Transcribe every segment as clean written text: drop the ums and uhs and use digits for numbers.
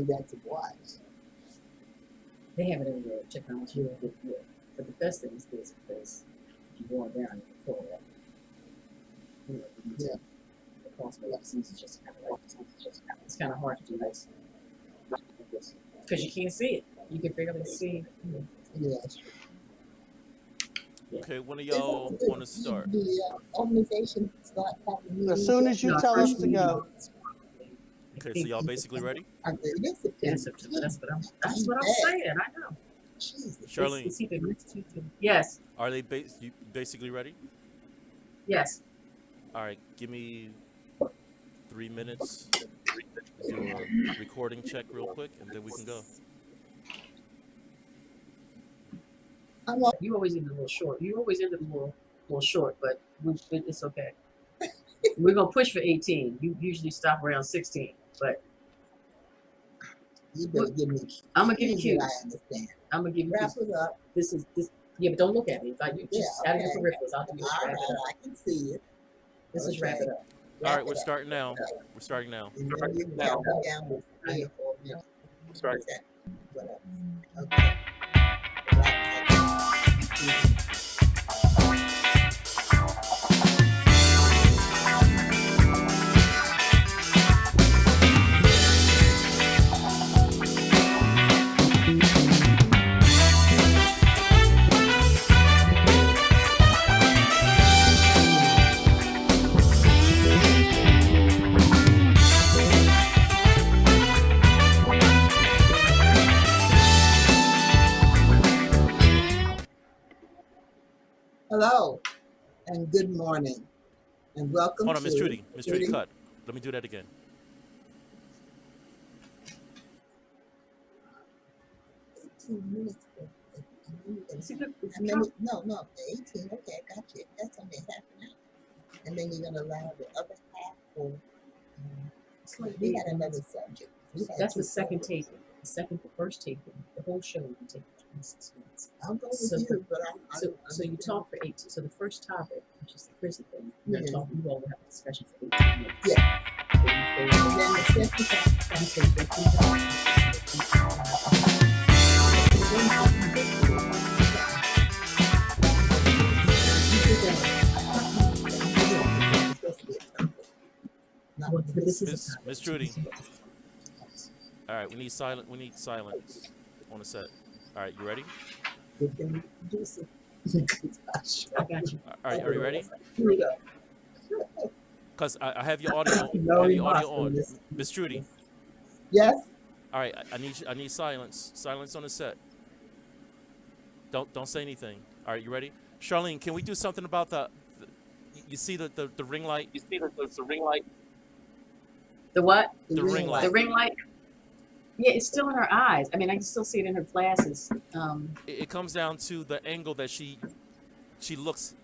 got to watch. They have it everywhere. Technology is good. But the best thing is this, because if you go on down, you can pull it up. You know, you Yeah. the cost of vaccines is just kind of like, it's kind of hard to do this. Because you can't see it. You can barely see. Yeah. Okay, when are y'all want to start? The organization start having meetings. As soon as you No, tell first us to meeting go. is- I Okay, so think y'all basically ready? It is in September. September. That's what I'm saying. I know. Jesus. Charlene, It's either next Tuesday. Yes. are they you basically ready? Yes. All right, give me 3 minutes. Do a recording check real quick, and then we can go. You always end a little short. You always end a little short, but it's okay. We're gonna push for 18. You usually stop around 16, but You better give me. I'm gonna give you cues. I understand. I'm gonna give you Wrap cues. it up. This. Yeah, but don't look at me. If you just out of your okay. peripherals, I'll do this. All Wrap right, it up. I can see it. This is wrap it up. All right, we're starting now. We're starting now. And then you can count me down with 3 or 4 minutes. Whatever. Okay. Hello, and good morning, and welcome. Hold on, to Miss Trudy. Miss Trudy, cut. Let me do that again. Minutes. See, No, 18. Okay, I got you. That's only half an hour, and then you're gonna allow the other half for. We had another subject. That's the second taping. The first taping, the whole show will be taken 26 minutes. I'm going So with you, but So you talk for 18. So the first topic, which is the prison thing, you're Yeah. talking. You all will have a discussion for 18 minutes. Yeah. Then you say, Miss Trudy. All right, we need silence on the set. All right, you ready? I got you. All right, are you ready? Here we go. Cause I have your audio. No I have your audio remarks on on. this. Miss Trudy. Yes. All right, I need silence. Silence on the set. Don't say anything. All right, you ready? Charlene, can we do something about you see the ring light? You see the ring light? The what? The ring light. The ring light? Yeah, it's still in her eyes. I mean, I can still see it in her glasses. It comes down to the angle that she looks.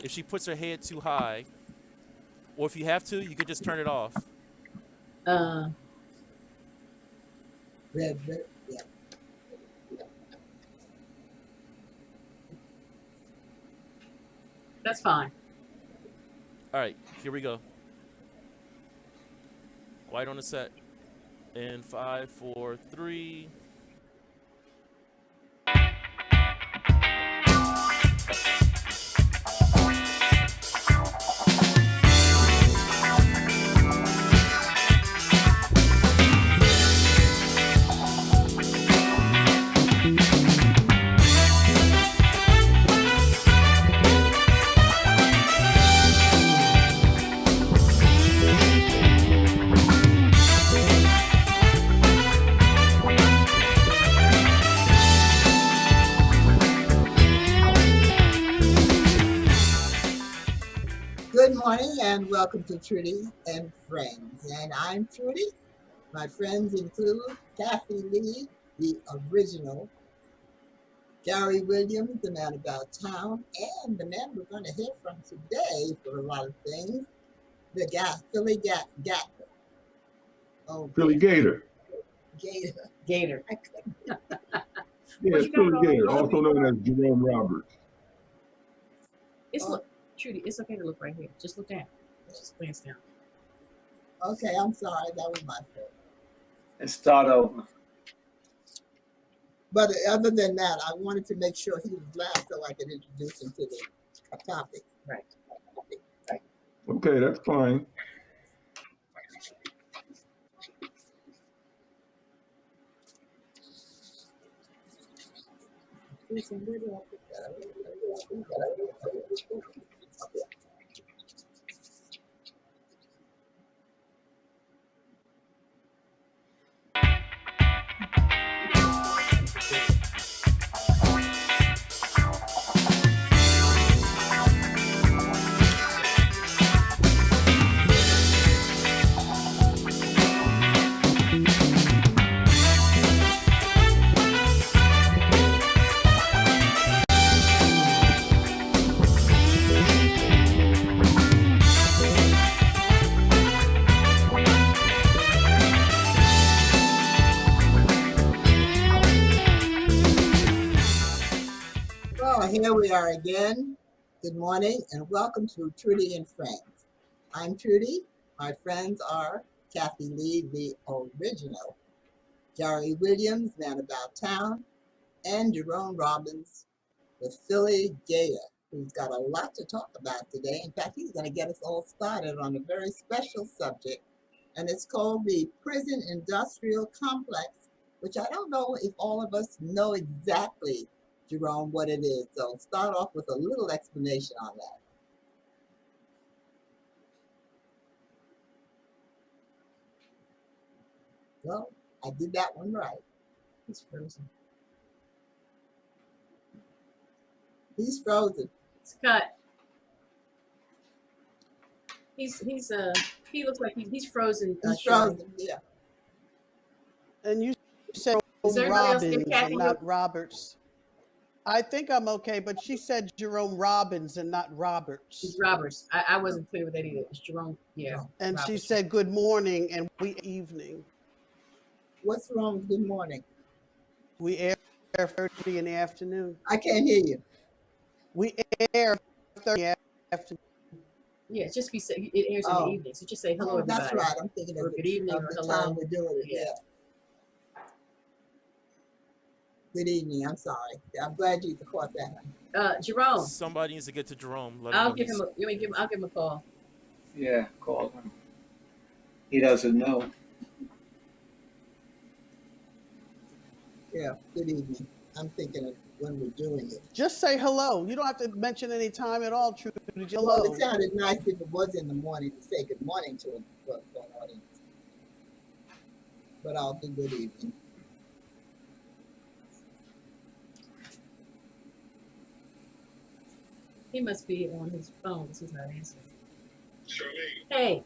If she puts her head too high, or if you have to, you could just turn it off. Red, yeah. That's fine. All right, here we go. White on the set. In 5, 4, 3. Good morning and welcome to Trudy and Friends. And I'm Trudy. My friends include Kathy Lee, the original, Gary Williams, the man about town, and the man we're going to hear from today for a lot of things, the guy, Philly Gatler. Oh, Philly Gator. Gator. I couldn't. Yeah, Philly Gator, also known as Jerome Roberts. Look, Trudy, it's okay to look right here. Just look down. Just glance down. Okay, I'm sorry. That was my fault. and start over. But other than that, I wanted to make sure he was last so I could introduce him to the topic. Right. Okay, that's fine. Well, here we are again. Good morning and welcome to Trudy and Friends. I'm Trudy. My friends are Kathy Lee, the original, Gary Williams, Man About Town, and Jerome Robbins, the Philly Gator, who's got a lot to talk about today. In fact, he's going to get us all started on a very special subject, and it's called the Prison Industrial Complex, which I don't know if all of us know exactly, Jerome, what it is. So start off with a little explanation on that. Well, I did that one right. He's frozen. He's frozen. Scott. He looks like he's frozen. He's Shirley. frozen, yeah. And you said Is there anybody else? Robbins Kathy, and not Roberts. I think I'm okay, but she said Jerome Robbins and not Roberts. It's Roberts. I wasn't clear with that either. It's Jerome. Yeah. And Roberts. she said good morning and we evening. What's wrong with good morning? We air 30 in the afternoon. I can't hear you. We air 30 in the afternoon. Yeah, just it airs in the evening. So just say hello, everybody. That's right. I'm thinking Or of good evening or the hello. time we're doing it. Yeah. Good evening. I'm sorry. I'm glad you caught that. Jerome. Somebody needs to get to Jerome. I'll give him. I'll give him a call. Yeah, call him. He doesn't know. Yeah. Good evening. I'm thinking of when we're doing it. Just say hello. You don't have to mention any time at all, Trudy. Hello. Well, it sounded nice if it was in the morning to say good morning to an audience. But I'll do good evening. He must be on his phone because he's not answering. Charlene, Hey,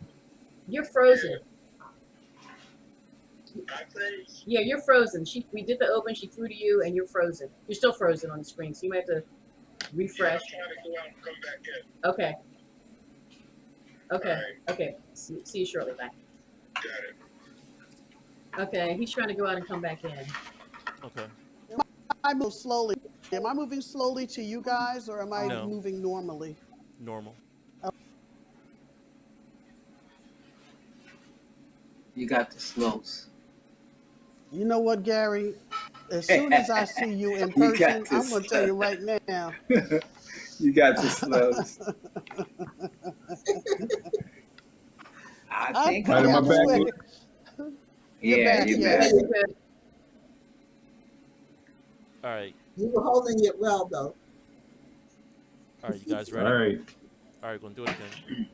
you're frozen. I froze. Yeah, you're frozen. We did the open. She threw to you, and you're frozen. You're still frozen on the screen, so you might have to refresh. Yeah, I'm trying to go out and come back in. Okay. Okay. All right. Okay. See you shortly. Bye. Got it. Okay. He's trying to go out and come back in. Okay. I move slowly. Am I moving slowly to you guys or am I No. moving normally? Normal. You got the slows. You know what, Gary? As soon as I see you in You person, got I'm this. going to tell you right now. You got the slows. I think Right, am I I'm back? moving. You're Yeah, back, you yeah. back. You're good. All right. You were holding it well, though. All right, you guys All ready? right. All right, gonna do it again.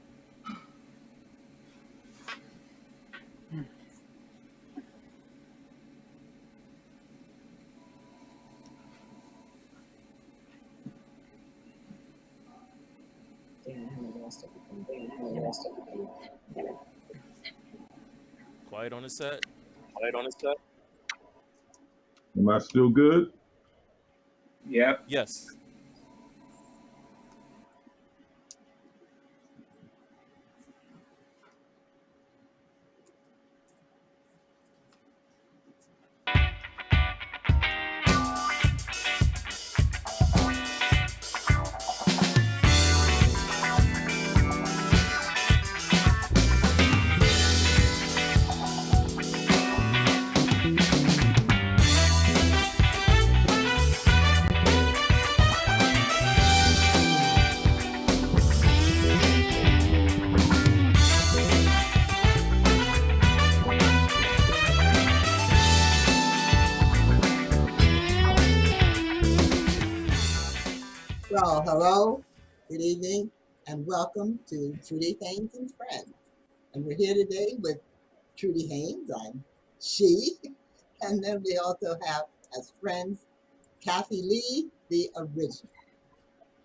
Quiet on the set. Am I still good? Yep. Yes. Well, hello, good evening, and welcome to Trudy Haynes and Friends. And we're here today with Trudy Haynes. I'm she. And then we also have as friends Kathy Lee, the original,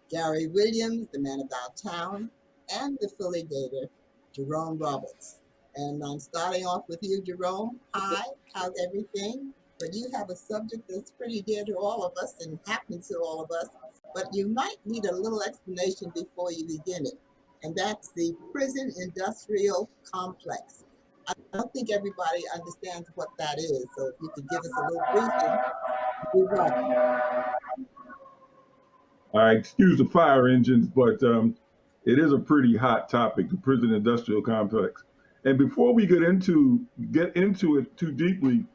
Gary Williams, the man about town, and the Philly Gator, Jerome Roberts. And I'm starting off with you, Jerome. Hi, how's everything? But you have a subject that's pretty dear to all of us and happens to all of us, but you might need a little explanation before you begin it. And that's the prison industrial complex. I don't think everybody understands what that is. So if you could give us a little briefing, you're welcome. I excuse the fire engines, but it is a pretty hot topic, the prison industrial complex. And before we get into it too deeply,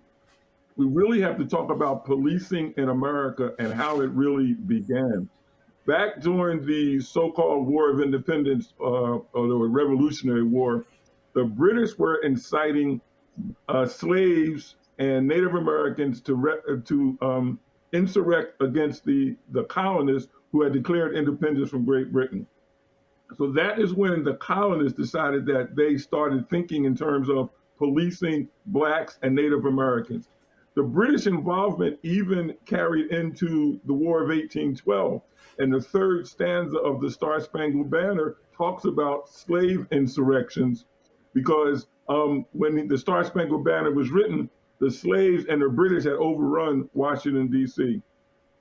we really have to talk about policing in America and how it really began. Back during the so-called War of Independence or the Revolutionary War, the British were inciting slaves and Native Americans to insurrect against the colonists who had declared independence from Great Britain. So that is when the colonists decided that they started thinking in terms of policing blacks and Native Americans. The British involvement even carried into the War of 1812. And the third stanza of the Star Spangled Banner talks about slave insurrections because when the Star Spangled Banner was written, the slaves and the British had overrun Washington, D.C.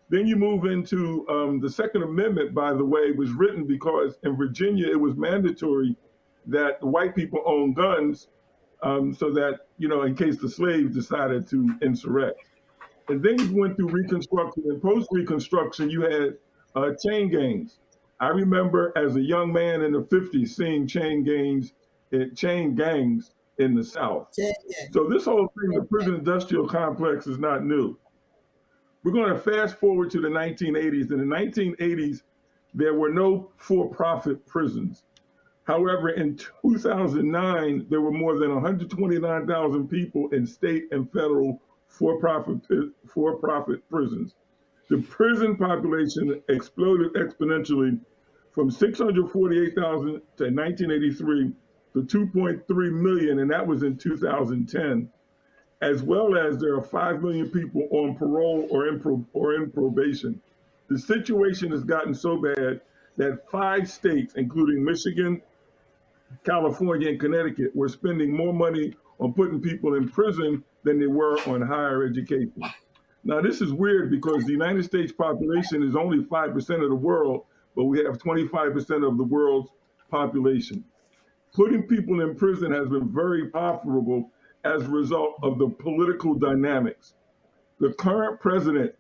Then you move into the Second Amendment, by the way, was written because in Virginia it was mandatory that the white people own guns so that, in case the slaves decided to insurrect. And then you went through Reconstruction, and post Reconstruction, you had chain gangs. I remember as a young man in the 50s seeing chain gangs in the South. So this whole thing, the prison industrial complex, is not new. We're going to fast forward to the 1980s. In the 1980s, there were no for-profit prisons. However, in 2009, there were more than 129,000 people in state and federal for-profit prisons. The prison population exploded exponentially from 648,000 to 1983 to 2.3 million, and that was in 2010. As well as there are 5 million people on parole or in probation. The situation has gotten so bad that 5 states, including Michigan, California, and Connecticut, were spending more money on putting people in prison than they were on higher education. Now, this is weird because the United States population is only 5% of the world, but we have 25% of the world's population. Putting people in prison has been very profitable as a result of the political dynamics. The current president,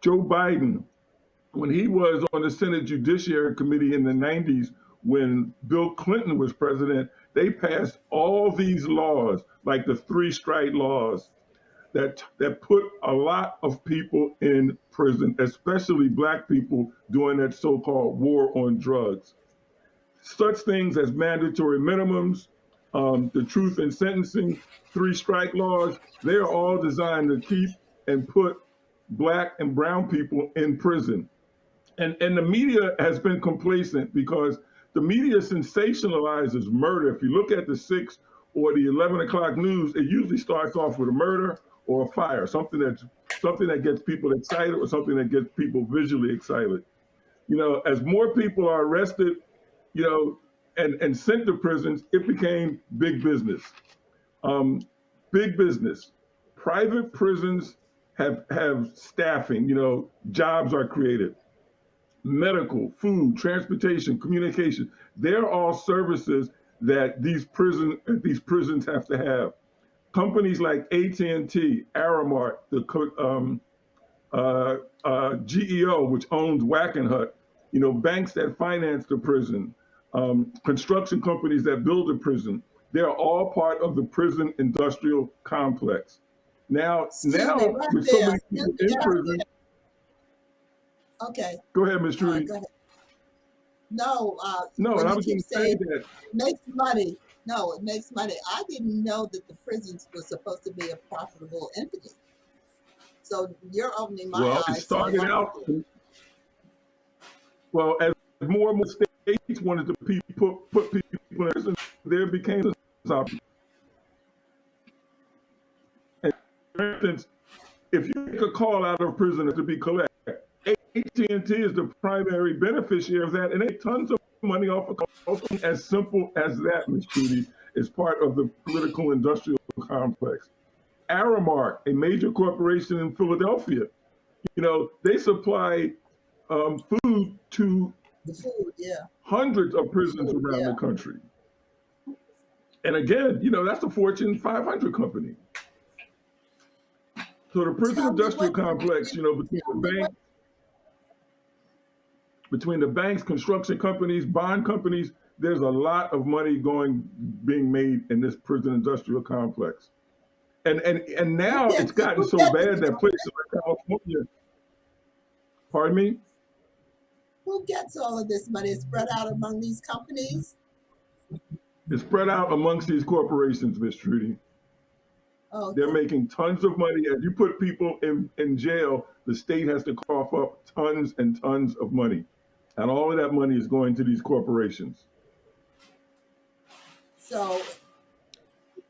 Joe Biden, when he was on the Senate Judiciary Committee in the 90s, when Bill Clinton was president, they passed all these laws, like the 3-strike laws, that put a lot of people in prison, especially black people during that so-called war on drugs. Such things as mandatory minimums, the truth in sentencing, 3-strike laws, they are all designed to keep and put black and brown people in prison. And the media has been complacent because the media sensationalizes murder. If you look at the 6 or the 11 o'clock news, it usually starts off with a murder or a fire, something that gets people excited or something that gets people visually excited. As more people are arrested, and sent to prisons, it became big business. Big business. Private prisons have staffing. Jobs are created. Medical, food, transportation, communication. They're all services that these prisons have to have. Companies like AT&T, Aramark, the GEO, which owns Wackenhut, banks that finance the prison, construction companies that build the prison, they're all part of the prison industrial complex. Now, Right with there. so many people in prison, Okay. go ahead, Ms. Trudy. Go ahead. No, No, when and I you was keep going to say saying that. it makes money, no, it makes money. I didn't know that the prisons were supposed to be a profitable entity. So you're opening my Well, it eyes to a started lot of out. things. Well, as more and more states wanted to put people in prison, there became this option. And for instance, if you make a call out of prison to be collected, AT&T is the primary beneficiary of that, and they make tons of money off of calls. As simple as that, Ms. Trudy, is part of the political industrial complex. Aramark, a major corporation in Philadelphia, they supply food to The food, yeah. hundreds of prisons Food, around yeah. the country. And again, that's a Fortune 500 company. So the prison Tell me industrial what, complex, between the banks, construction companies, bond companies, there's a lot of money being made in this prison industrial complex. And now it's gotten who so gets bad it? that places like California, pardon me, Who gets all of this money? It's spread out among these companies. it's spread out amongst these corporations, Miss Trudy. Oh, They're okay. making tons of money. As you put people in jail, the state has to cough up tons and tons of money. And all of that money is going to these corporations. So,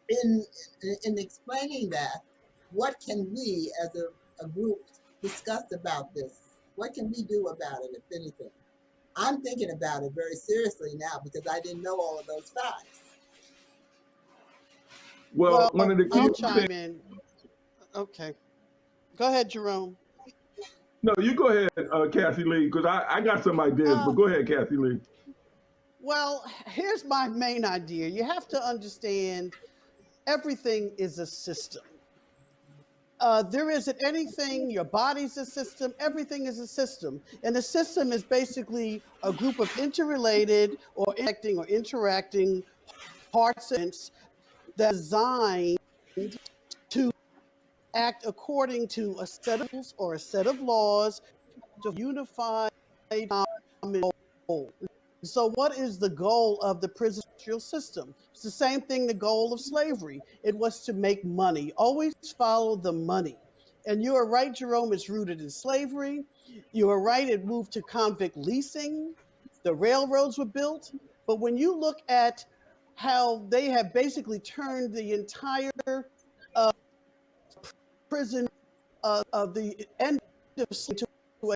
in explaining that, what can we as a group discuss about this? What can we do about it, if anything? I'm thinking about it very seriously now because I didn't know all of those facts. Well, one of Well, the key I'll things, chime in. Okay. Go ahead, Jerome. no, you go ahead, Kathy Lee, because I got some ideas, but Uh, go ahead, Kathy Lee. well, here's my main idea. You have to understand everything is a system. There isn't anything, your body's a system, everything is a system. And a system is basically a group of interrelated or interacting parts that are designed to act according to a set of rules or a set of laws to unify common goal. So, what is the goal of the prison industrial system? It's the same thing, the goal of slavery. It was to make money. Always follow the money. And you are right, Jerome, it's rooted in slavery. You are right, it moved to convict leasing. The railroads were built. But when you look at how they have basically turned the entire uh, prison of the end of to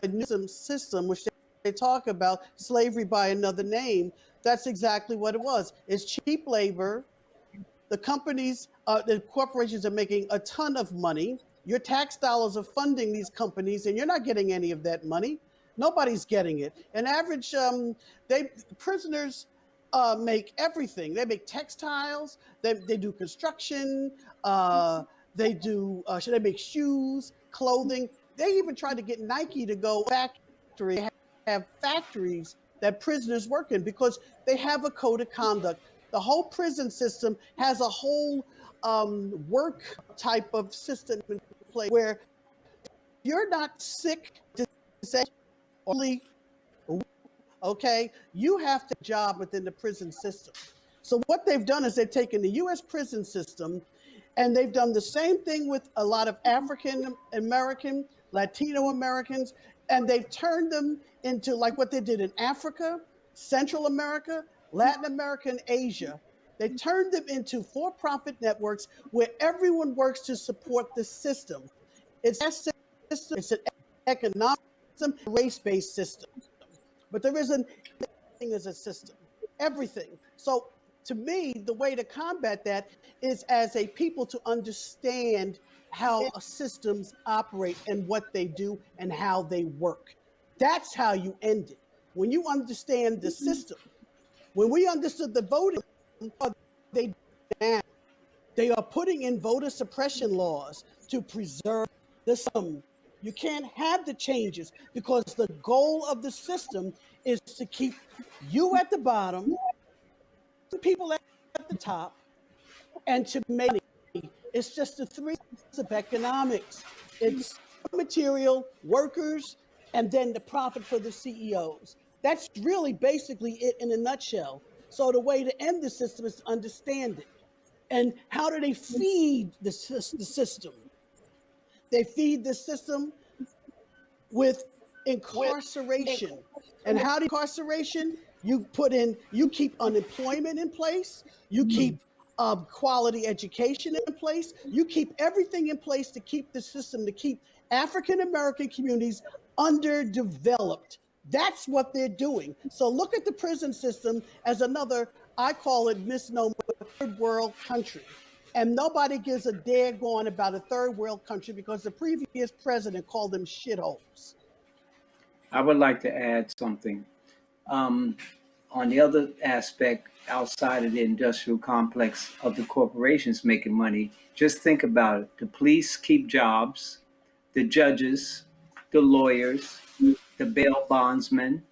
a new system, which they talk about slavery by another name. That's exactly what it was. It's cheap labor. The corporations are making a ton of money. Your tax dollars are funding these companies, and you're not getting any of that money. Nobody's getting it. An average, they prisoners make everything. They make textiles. They do construction. They make shoes, clothing. They even tried to get Nike to go factory. They have factories that prisoners work in because they have a code of conduct. The whole prison system has a whole work type of system in place where you're not sick to say only okay, you have to job within the prison system. So what they've done is they've taken the US prison system and they've done the same thing with a lot of African American, Latino Americans, and they've turned them into like what they did in Africa, Central America, Latin America, and Asia. They turned them into for profit networks where everyone works to support the system. It's a system, it's an economic system, race based system. But there isn't anything as a system, everything. So to me, the way to combat that is as a people to understand how systems operate and what they do and how they work. That's how you end it. When you understand the system, when we understood the voting, they they are putting in voter suppression laws to preserve the system. You can't have the changes because the goal of the system is to keep you at the bottom, the people at the top, and to make money. It's just the three of economics. It's material, workers, and then the profit for the CEOs. That's really basically it in a nutshell. So the way to end the system is to understand it. And how do they feed the system? They feed the system with incarceration. And how do incarceration? You keep unemployment in place. You keep quality education in place. You keep everything in place to keep the system, to keep African American communities underdeveloped. That's what they're doing. So look at the prison system as another, I call it misnomer, third world country. And nobody gives a daggone about a third world country because the previous president called them shitholes. I would like to add something. Um, on the other aspect, outside of the industrial complex of the corporations making money, just think about it. The police keep jobs, the judges, the lawyers, the bail bondsmen,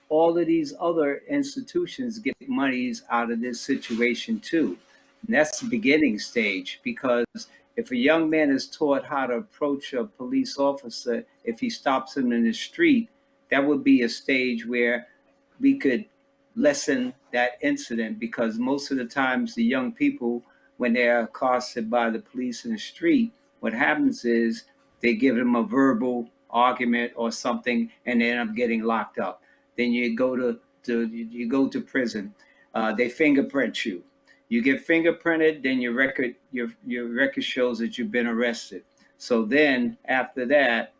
all of these other institutions get monies out of this situation too. And that's the beginning stage because if a young man is taught how to approach a police officer, if he stops him in the street, that would be a stage where we could lessen that incident because most of the times the young people, when they're accosted by the police in the street, what happens is they give them a verbal argument or something and they end up getting locked up. Then you go to prison. They fingerprint you. You get fingerprinted, then your record shows that you've been arrested. So then after that,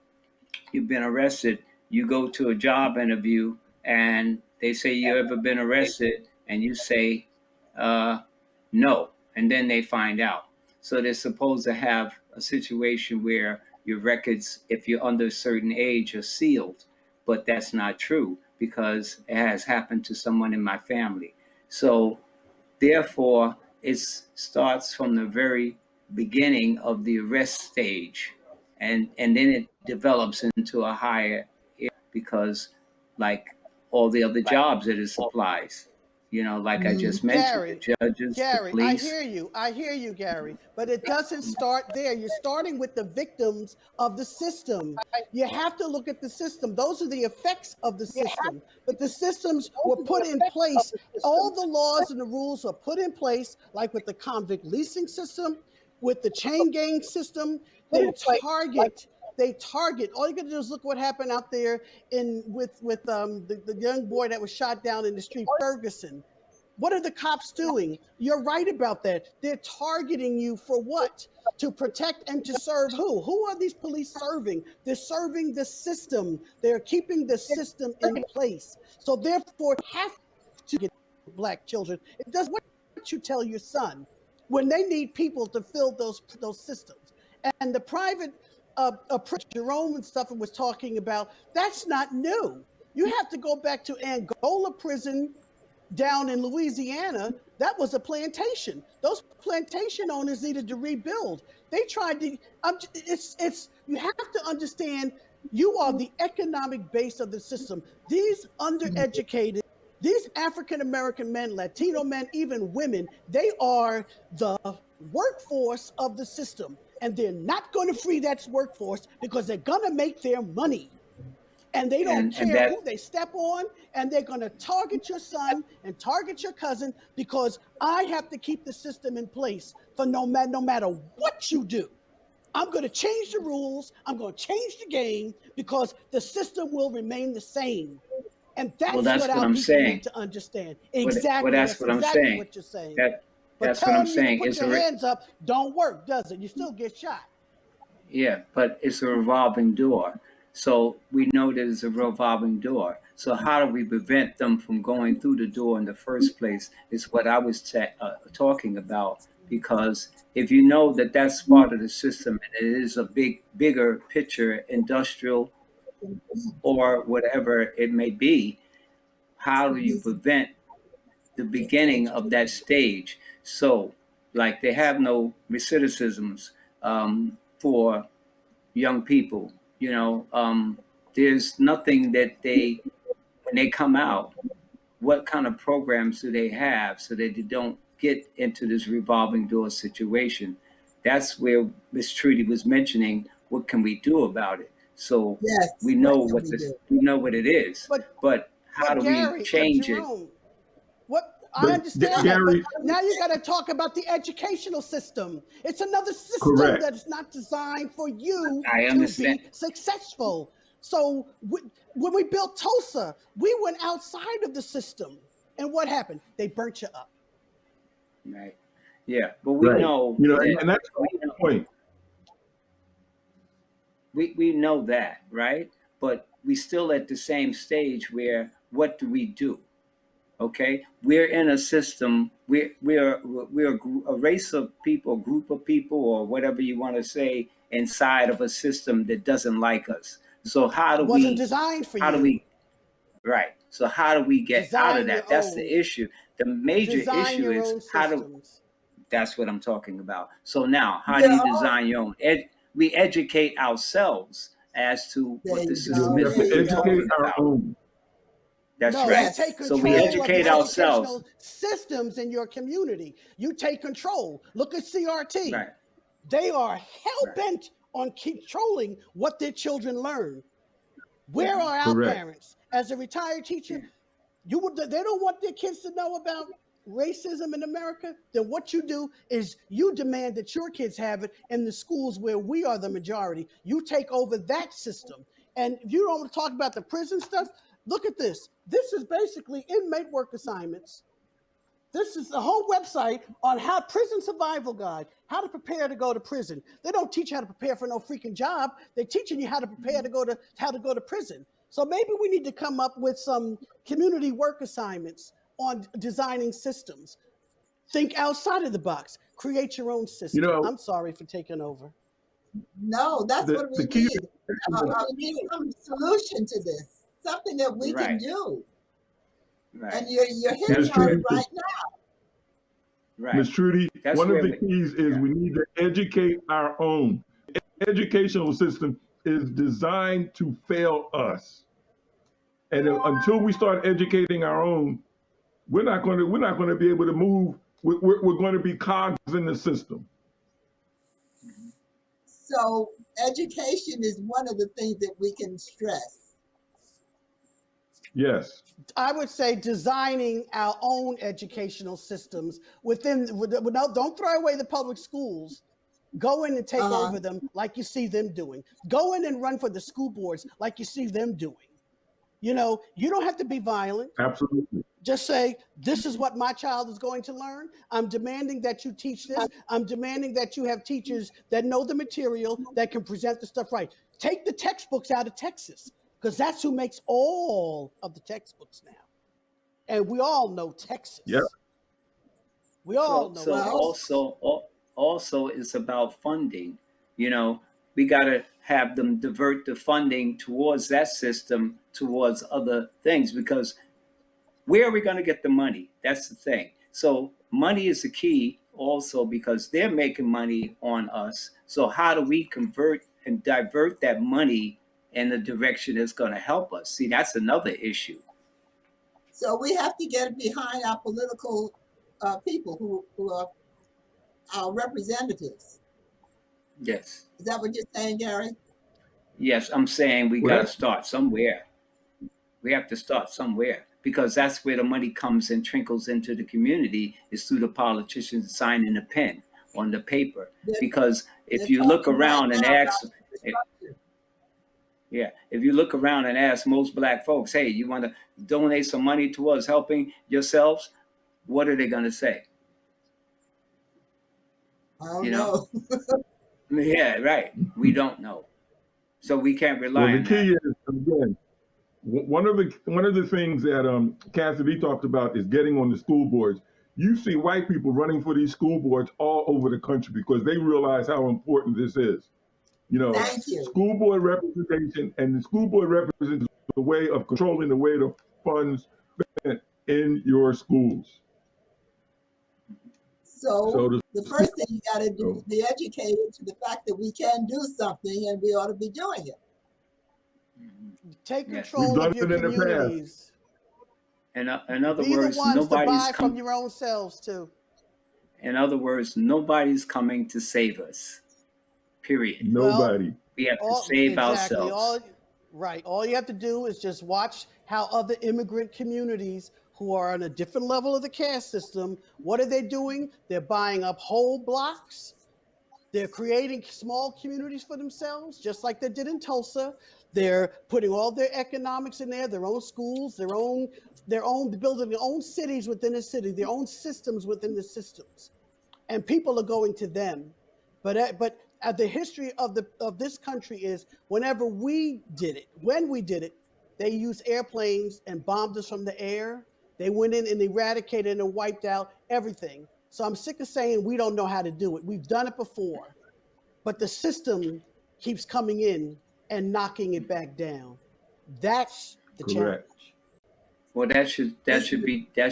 you've been arrested. You go to a job interview, and they say you ever been arrested, and you say uh, no, and then they find out. So they're supposed to have a situation where your records, if you're under a certain age, are sealed, but that's not true because it has happened to someone in my family. So therefore, it starts from the very beginning of the arrest stage, and then it develops into a higher because, like all the other jobs that it supplies, like I just mentioned, the Gary, judges, the Gary, I police. hear you. I hear you, Gary. But it doesn't start there. You're starting with the victims of the system. You have to look at the system. Those are the effects of the system. But the systems were put in place. All the laws and the rules are put in place, like with the convict leasing system, with the chain gang system. They target. They target. All you got to do is look what happened out there in with the young boy that was shot down in the street, Ferguson. What are the cops doing? You're right about that. They're targeting you for what? To protect and to serve who? Who are these police serving? They're serving the system. They're keeping the system in place. So therefore, have to get black children. It does what you tell your son when they need people to fill those systems. And the private Jerome and stuff was talking about, that's not new. You have to go back to Angola prison down in Louisiana. That was a plantation. Those plantation owners needed to rebuild. They tried to. It's. You have to understand. You are the economic base of the system. These undereducated, these African American men, Latino men, even women, they are the workforce of the system, and they're not going to free that workforce because they're going to make their money and they don't And care that who they step on, and they're going to target your son and target your cousin because I have to keep the system in place for no matter what you do. I'm going to change the rules. I'm going to change the game because the system will remain the same. And well, that's what that's what our I'm people need saying. to understand. Well, Exactly. that's That's what I'm exactly saying. what you're saying. That But that's what I'm telling you to saying. put your hands up don't work, does it? You still get shot. Yeah, but it's a revolving door. So we know that it's a revolving door. So how do we prevent them from going through the door in the first place? Is what I was talking about. Because if you know that that's part of the system and it is a bigger picture, industrial or whatever it may be, how do you prevent the beginning of that stage? So, like, they have no recidivisms for young people. There's nothing that when they come out, what kind of programs do they have so that they don't get into this revolving door situation? That's where Miss Trudy was mentioning, what can we do about it? So Yes, we what know can we do? we know what it is, But but how but do we Gary, but change it? Jerome, what I But understand that, but Gary, now you got to talk about the educational system. It's another system correct. that's not designed for you I to understand. be successful. So when we built Tulsa, we went outside of the system. And what happened? They burnt you up. Right. Yeah, but we Right. know You know, that and that's we the point. we know that, right? But we still at the same stage where what do we do? Okay, we're in a system. We're a race of people, group of people, or whatever you want to say, inside of a system that doesn't like us. So Wasn't designed for how do you. we, right? So how do we get out of Design your that? That's the own. issue. The major Design issue your is own how do. systems. That's what I'm talking about. So now, how do There you are, design your own? We educate ourselves as to there what the you Yeah, go, system we is have there to that you we're go. educate talking our about. own. That's No, you right. take Yes, So we control of the educate ourselves. educational systems in your community. You take control. Look at CRT. Right. They are hell Right. bent on controlling what their children learn. Where Hmm. are our Correct. parents? As a retired teacher, Yeah. they don't want their kids to know about racism in America. Then what you do is you demand that your kids have it in the schools where we are the majority. You take over that system. And if you don't want to talk about the prison stuff, look at this. This is basically inmate work assignments. This is the whole website on how prison survival guide, how to prepare to go to prison. They don't teach you how to prepare for no freaking job. They're teaching you how to prepare to go to how to go to prison. So maybe we need to come up with some community work assignments on designing systems. Think outside of the box. Create your own You system. know, I'm sorry for taking over. no, that's what we the key need. is We need some solution to this, something that we can Right. do. And Right. you're hitting Miss That's on where. it Trudy, right now. Right. Miss Trudy, That's one of where the we. keys is Yeah. we need to educate our own. Educational system is designed to fail us. And until we start educating our own, we're not going to be able to move. We're going to be cogs in the system. So education is one of the things that we can stress. Yes, I would say designing our own educational systems within, no, don't throw away the public schools. Go in and take Uh, over them like you see them doing. Go in and run for the school boards like you see them doing. You know, you don't have to be violent. absolutely. Just say, this is what my child is going to learn. I'm demanding that you teach this. I'm demanding that you have teachers that know the material, that can present the stuff right. Take the textbooks out of Texas, because that's who makes all of the textbooks now. And we all know Yep. Texas. We all So know so well, Texas. also it's about funding. You know, we got to have them divert the funding towards that system, towards other things, because where are we going to get the money? That's the thing. So money is the key also, because they're making money on us. So how do we convert and divert that money in the direction that's going to help us? See, that's another issue. so we have to get behind our political people who are our representatives. Yes. Is that what you're saying, Gary? Yes, I'm saying we Well, got to that's start somewhere. We have to start somewhere, because that's where the money comes and trickles into the community, is through the politicians signing a pen on the paper. They're, Because if they're you look talking right around and now about ask, eh, infrastructure. yeah, if you look around and ask most black folks, hey, you want to donate some money towards helping yourselves? What are they going to say? I don't You know? know. Yeah, right. We don't know. So we can't well. rely The on that. key is again one of the things that Cassidy talked about is getting on the school boards. You see white people running for these school boards all over the country because they realize how important this is. You know, Thank Yes. you. school board representation, and the school board represents the way of controlling the way the funds spent in your schools. So So the the first thing you got to do is so be educated to the fact that we can do something and we ought to be doing it. Mhm. Take Yes. we've control done of your it in the past. communities. And in other Be the words, ones to nobody's buy from come. your own selves too. In other words, nobody's coming to save us. Period. Well, Nobody. We have to all save exactly. ourselves. All right. All you have to do is just watch how other immigrant communities who are on a different level of the caste system, what are they doing? They're buying up whole blocks. They're creating small communities for themselves, just like they did in Tulsa. They're putting all their economics in there, their own schools, their own building their own cities within the city, their own systems within the systems, and people are going to them. But the history of this country is when we did it, they used airplanes and bombed us from the air. They went in and eradicated and wiped out everything. So I'm sick of saying we don't know how to do it. We've done it before, but the system keeps coming in and knocking it back down. That's the challenge. Correct. Well, This is that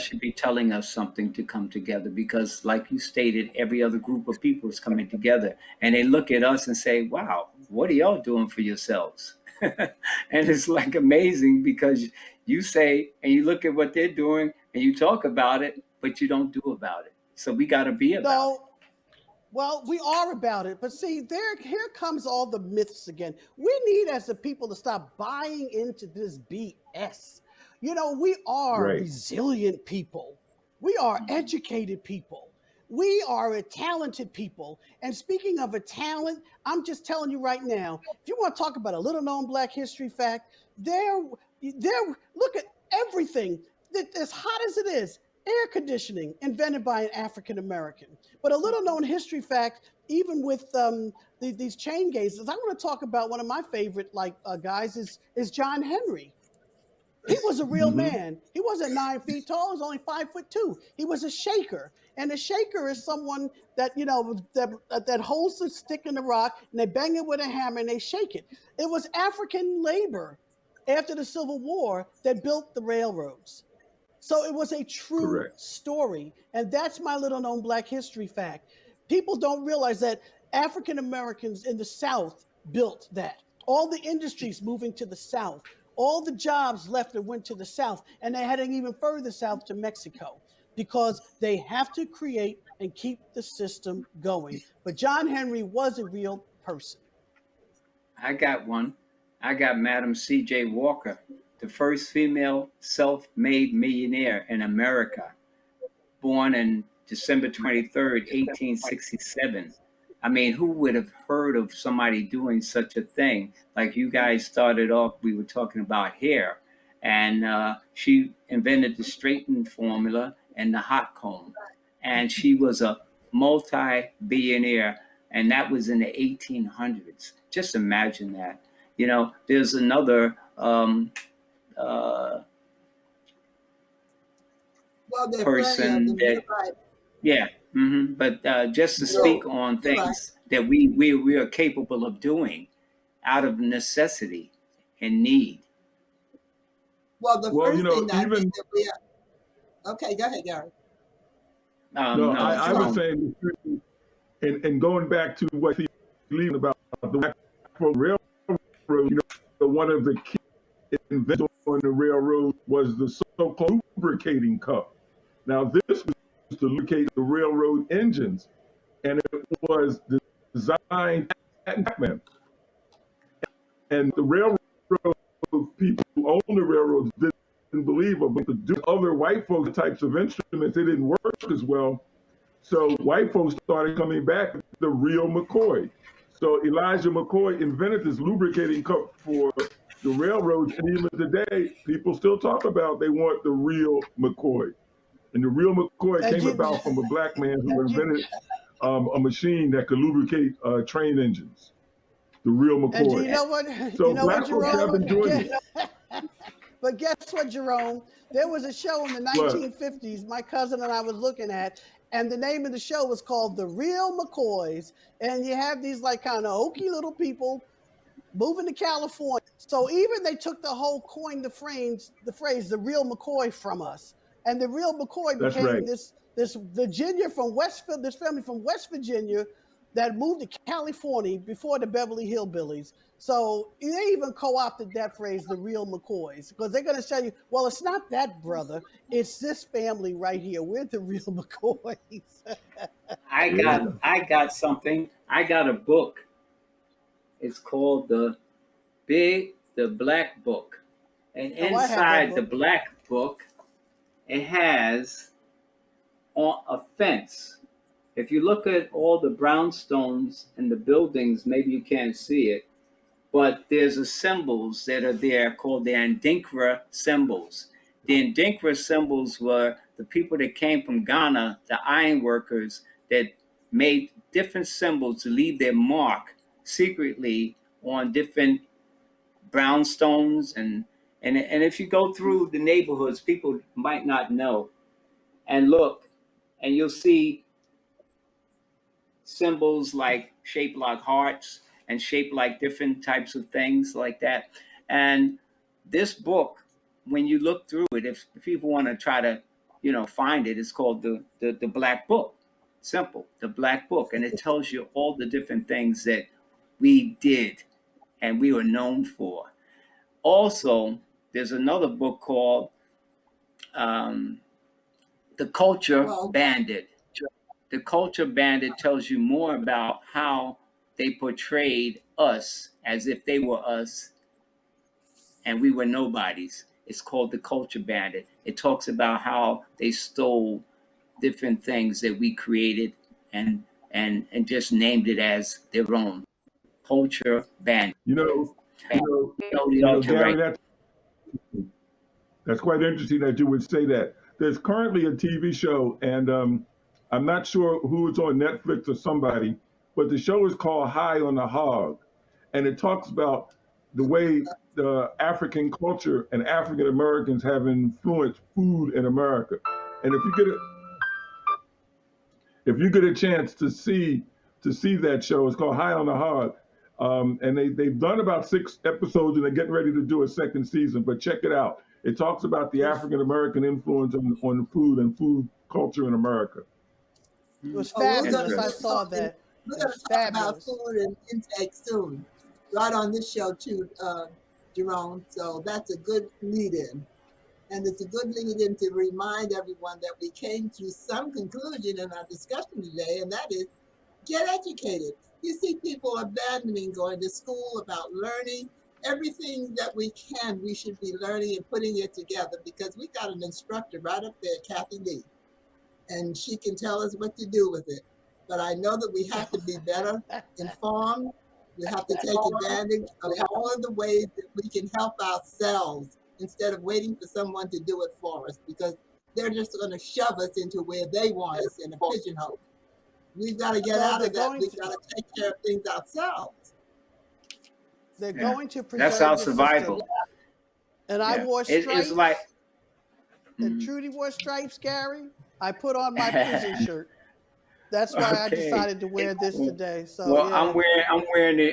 should be telling us something to come together because, like you stated, every other group of people is coming together, and they look at us and say, "Wow, what are y'all doing for yourselves?" And it's like amazing because you say and you look at what they're doing and you talk about it, but you don't do about it. So we got to be about it. No, well, we are about it, but see, here comes all the myths again. We need, as a people, to stop buying into this BS. We are Right. resilient people. We are educated people. We are a talented people. And speaking of a talent, I'm just telling you right now, if you want to talk about a little known Black history fact, look at everything. As hot as it is, air conditioning invented by an African American. But a little known history fact, even with these chain gazers, I want to talk about one of my favorite guys is John Henry. He was a real Hmm. man. He wasn't 9 feet tall. He was only 5'2". He was a shaker, and a shaker is someone that holds the stick in the rock and they bang it with a hammer and they shake it. It was African labor after the Civil War that built the railroads. So it was a true Correct. story. And that's my little known Black history fact. People don't realize that African Americans in the South built that. All the industries moving to the South, all the jobs left and went to the South, and they heading even further south to Mexico because they have to create and keep the system going. But John Henry was a real person. I got one. I got Madam C.J. Walker, the first female self-made millionaire in America, born on December 23rd, 1867. I mean, who would have heard of somebody doing such a thing? Like you guys started off, we were talking about hair, and she invented the straighten formula and the hot comb. And she was a multi billionaire, and that was in the 1800s. Just imagine that. There's another uh, well, there are plenty of person them. You're that, right. yeah, but just to No, speak on you're right. things that we are capable of doing out of necessity and need. Well, the Well, first thing that I think even that we are. Okay, go ahead, Gary. no, Go No, ahead, I was Jerome. Jerome. saying, and going back to what he leaving about the Black Railroad, one of the key inventions on the railroad was the so-called lubricating cup. Now, this was to lubricate the railroad engines, and it was designed at Jackman. And the railroad people who owned the railroads didn't believe them, but to do other white folks types of instruments, it didn't work as well. So white folks started coming back with the real McCoy. So Elijah McCoy invented this lubricating cup for the railroads, and even today, people still talk about they want the real McCoy. And the real McCoy And came you, about from a black man who invented a machine that could lubricate train engines. The real and McCoy. you know what? So You know what, black folks have Jerome? enjoyed it. But guess what, Jerome? There was a show in the What? 1950s my cousin and I was looking at, and the name of the show was called The Real McCoys. And you have these like kind of oaky little people moving to California. So even they took the whole the phrase the real McCoy from us. And the real McCoy That's right. became this Virginia from Westfield, this family from West Virginia that moved to California before the Beverly Hillbillies. So they even co-opted that phrase, the real McCoys, because they're going to tell you, well, it's not that brother, it's this family right here. We're the real McCoys. Yeah. I got something. I got a book. It's called the Black Book. And Oh, I have that inside the book. Black Book, it has on a fence If you look at all the brownstones and the buildings, maybe you can't see it, but there's a symbols that are there called the Adinkra symbols. The Adinkra symbols were the people that came from Ghana, the iron workers that made different symbols to leave their mark secretly on different brownstones and if you go through the neighborhoods, people might not know and look, and you'll see symbols like shaped like hearts and shaped like different types of things like that. And this book, when you look through it, if people want to try to, find it, it's called the Black Book. Simple, the Black Book, and it tells you all the different things that we did and we were known for. Also, there's another book called um, The Culture Well, Bandit. The Culture Bandit tells you more about how they portrayed us as if they were us and we were nobodies. It's called The Culture Bandit. It talks about how they stole different things that we created and just named it as their own. Culture Bandit. You know, Gary, that's quite interesting that you would say that. There's currently a TV show, and I'm not sure who it's on, Netflix or somebody, but the show is called High on the Hog, and it talks about the way the African culture and African Americans have influenced food in America. And if you get a chance to see that show, it's called High on the Hog. And they've done about 6 episodes, and they're getting ready to do a second season. But check it out. It talks about the African American influence on food and food culture in America. It was oh, we're fabulous. gonna I do saw something. that. We're It gonna was talk about fabulous. food and intake soon, right on this show too, Jerome. So that's a good lead-in. And it's a good lead-in to remind everyone that we came to some conclusion in our discussion today, and that is get educated. You see people abandoning going to school about learning. Everything that we can, we should be learning and putting it together because we got an instructor right up there, Kathy Lee, and she can tell us what to do with it. But I know that we have to be better informed. We have to take advantage of all of the ways that we can help ourselves instead of waiting for someone to do it for us because they're just going to shove us into where they want us in a pigeonhole. We've got to get Well, out they're of that. going We've to got to take care of things ourselves. they're Yeah, going to that's preserve our the system. survival. And I Yeah, wore it's like. stripes, and Trudy wore stripes, Gary. I put on my prison shirt. That's why I Okay. decided to wear this Well, today. So well, yeah.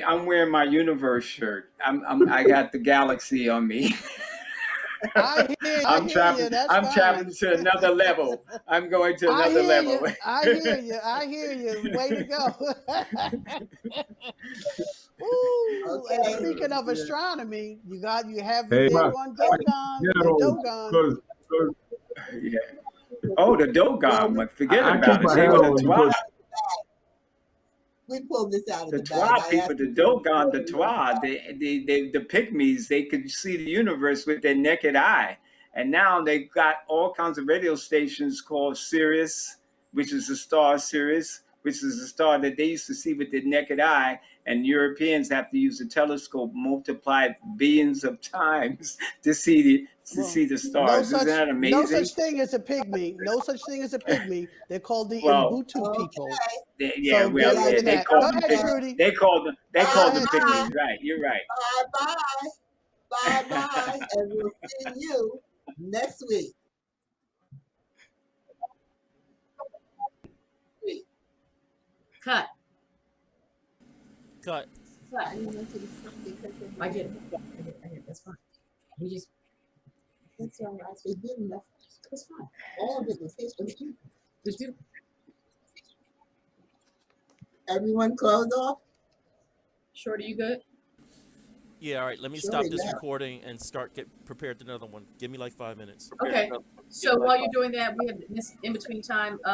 I'm wearing my universe shirt. I got the galaxy on me. I hear you. That's I'm fine. traveling to another level. I'm going to I another hear you. level. I hear you. I hear you. Way to go. Ooh, and Okay. speaking of Yeah. astronomy, you have your Hey, daggone Dogon, yeah, your Dogon. because Yeah. Oh, the Well, Dogon. Forget I keep about it. my They hat were the on Twa. because we pulled this out of The the bag. Twa I people, asked the you to Dogon, the Twa, the pygmies, they could see the universe with their naked eye. And now they've got all kinds of radio stations called Sirius, which is the star Sirius, which is the star that they used to see with their naked eye. And Europeans have to use a telescope multiplied billions of times to Well, see the stars. Isn't that no amazing? such thing as a pygmy. No such thing as a pygmy. They're called the Well, Umbutu people. okay. yeah, So We get well, got over to they get that. out Go called of them ahead, that. Trudy. they Go called the ahead, Bye-bye. pygmies. Trudy. Right, you're right. Bye-bye. Bye-bye. And we'll see you next week. Cut. Cut. I didn't want you to stop because of I get it. I get it. That's fine. We just, That's all right. They did enough. that's fine. All of it was history. It's beautiful. Everyone close off. Shorty, you good? Yeah, all right. Let me Sure, stop this yeah. recording and get prepared to another one. Give me like 5 minutes. Okay. So while you're doing that, we have this in between time.